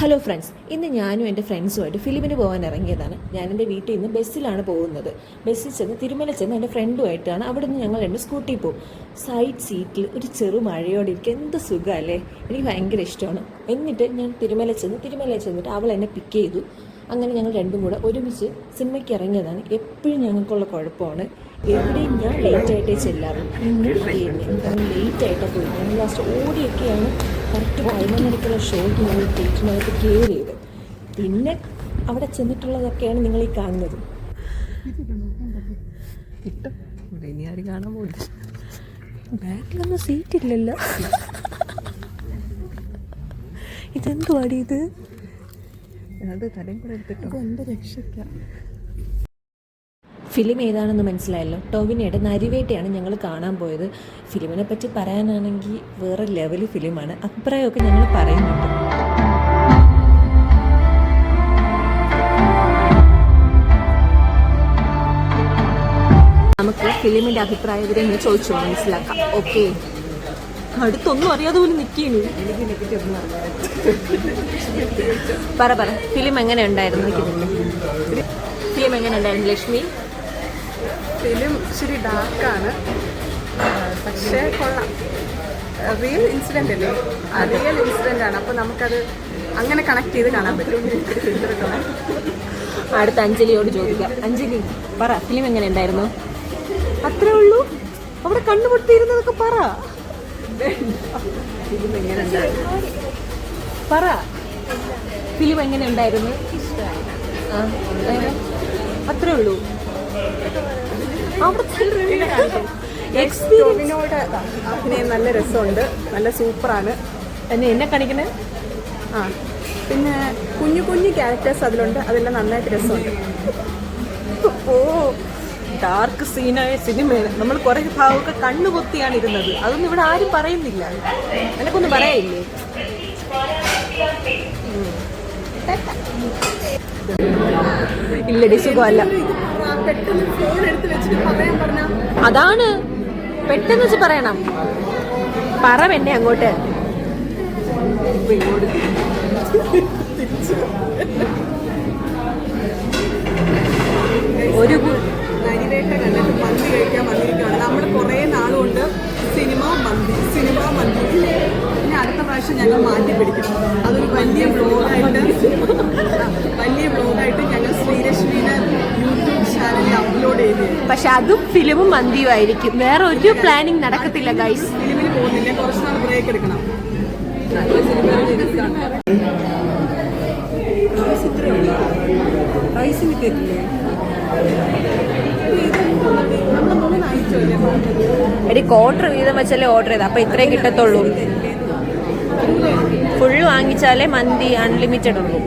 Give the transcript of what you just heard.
Hello friends, ഇന്ന് ഞാനും എൻ്റെ ഫ്രണ്ട്സുമായിട്ട് ഫിലിമിന് പോകാൻ ഇറങ്ങിയതാണ്. ഞാൻ എൻ്റെ വീട്ടിൽ നിന്ന് ബസ്സിലാണ് പോകുന്നത്. ബസ്സിൽ ചെന്ന് തിരുമല ചെന്ന് എൻ്റെ ഫ്രണ്ടുമായിട്ടാണ്. അവിടെ നിന്ന് ഞങ്ങൾ രണ്ട് സ്കൂട്ടിയിൽ പോകും. സൈഡ് സീറ്റിൽ ഒരു ചെറു മഴയോടെ ഇരിക്കുക, എന്ത് സുഖമല്ലേ. എനിക്ക് ഭയങ്കര ഇഷ്ടമാണ്. എന്നിട്ട് ഞാൻ തിരുമല ചെന്നിട്ട് അവൾ എന്നെ പിക്ക് ചെയ്തു. അങ്ങനെ ഞങ്ങൾ രണ്ടും കൂടെ ഒരുമിച്ച് സിനിമയ്ക്ക് ഇറങ്ങിയതാണ്. എപ്പോഴും ഞങ്ങൾക്കുള്ള കുഴപ്പമാണ്, എവിടെയും ഞാൻ ലേറ്റായിട്ടേ ചെല്ലാറുള്ളൂ. കാരണം ലേറ്റായിട്ടാണ് പോയി. ഞങ്ങൾ ലാസ്റ്റ് ഓടിയൊക്കെയാണ് കറക്റ്റ് 11 മണിക്കുള്ള ഷോയ്ക്ക് ഞങ്ങൾ തിയേറ്ററിനകത്ത് കയറിയത്. പിന്നെ അവിടെ ചെന്നിട്ടുള്ളതൊക്കെയാണ് നിങ്ങൾ ഈ കാണുന്നത്. ഇനി ആരും കാണാൻ പോകില്ല. ബാക്കിലൊന്നും സീറ്റില്ലല്ലോ. ഇതെന്തുവാടി ഇത്? അത് തലയും കൂടെ എടുത്തിട്ടോ. എൻ്റെ രക്ഷയ്ക്കാം. ഫിലിം ഏതാണെന്ന് മനസ്സിലായല്ലോ. ടോവിനോയുടെ നരിവേട്ടയാണ് ഞങ്ങൾ കാണാൻ പോയത്. ഫിലിമിനെ പറ്റി പറയാനാണെങ്കിൽ വേറെ ലെവൽ ഫിലിമാണ്. അഭിപ്രായമൊക്കെ ഞങ്ങൾ പറയുന്നുണ്ട്. നമുക്ക് ഫിലിമിൻ്റെ അഭിപ്രായം ഇവരെ ഇങ്ങനെ ചോദിച്ചു മനസ്സിലാക്കാം. ഓക്കെ, അടുത്തൊന്നും അറിയാതെ പോലും നിൽക്കുന്നു. പറ ഫിലിം എങ്ങനെ ഉണ്ടായിരുന്നു? ഫിലിം എങ്ങനെ ഉണ്ടായിരുന്നു ലക്ഷ്മി? ഫിലിം ഇച്ചിരി ഡാർക്കാണ്, പക്ഷേ കൊള്ളാം. റിയൽ ഇൻസിഡൻ്റ് അല്ലേ, റിയൽ ഇൻസിഡൻ്റ് ആണ്. അപ്പോൾ നമുക്കത് അങ്ങനെ കണക്ട് ചെയ്ത് കാണാൻ പറ്റും. അടുത്ത അഞ്ജലിയോട് ചോദിക്കാം. അഞ്ജലി പറ, ഫിലിം എങ്ങനെ ഉണ്ടായിരുന്നു? അത്രേ ഉള്ളൂ, അവിടെ കണ്ണുപൊട്ടിയിരുന്നതൊക്കെ പറ. ഫിലിം എങ്ങനെ ഉണ്ടായിരുന്നു? പറ, ഫിലിം എങ്ങനെ ഉണ്ടായിരുന്നു? അത്രേ ഉള്ളൂ. ടോവിനോട് അഭിനയം നല്ല രസമുണ്ട്, നല്ല സൂപ്പറാണ്. എന്നെ കാണിക്കണേ. ആ, പിന്നെ കുഞ്ഞു കുഞ്ഞു ക്യാരക്ടേഴ്സ് അതിലുണ്ട്, അതെല്ലാം നന്നായിട്ട് രസമുണ്ട്. ഓ, ഡാർക്ക് സീനായ സിനിമയാണ്. നമ്മൾ കുറെ ഭാഗമൊക്കെ കണ്ണുപൊത്തിയാണ് ഇരുന്നത്. അതൊന്നും ഇവിടെ ആരും പറയുന്നില്ല. എനിക്കൊന്നും പറയാനില്ലേ? ഇല്ലടി, സുഖമല്ല. അതാണ് പെട്ടെന്ന് വെച്ച് പറയണം. പറ എന്നെ അങ്ങോട്ട്. ഒരു നരിവേട്ട കണ്ടിട്ട് മന്തി കഴിക്കാൻ വന്നിരിക്കുകയാണ്. നമ്മൾ കുറേ നാളുകൊണ്ട് സിനിമ മന്തി. പിന്നെ അടുത്ത പ്രാവശ്യം ഞങ്ങൾ മാറ്റി പിടിക്കും. അതൊരു വലിയ വ്ലോഗായിട്ട് ഞങ്ങൾ ശ്രീലക്ഷ്മിയുടെ യൂട്യൂബ് ചാനലിൽ അപ്ലോഡ് ചെയ്തു. പക്ഷെ അതും ഫിലിമും മന്തിയും ആയിരിക്കും. വേറെ ഒരു പ്ലാനിങ് നടക്കത്തില്ല ഗൈസ്. ഫിലിമിന് പോകുന്നില്ല, കുറച്ച് നാൾ ബ്രേക്ക് എടുക്കണം. റൈസിന് തരില്ലേ? എടി, ക്വാർട്ടർ വീതം വെച്ചല്ലേ ഓർഡർ ചെയ്ത്, അപ്പൊ ഇത്രേ കിട്ടത്തുള്ളൂ. ഫുള്ള് വാങ്ങിച്ചാലേ മന്തി അൺലിമിറ്റഡ് ഉള്ളൂ.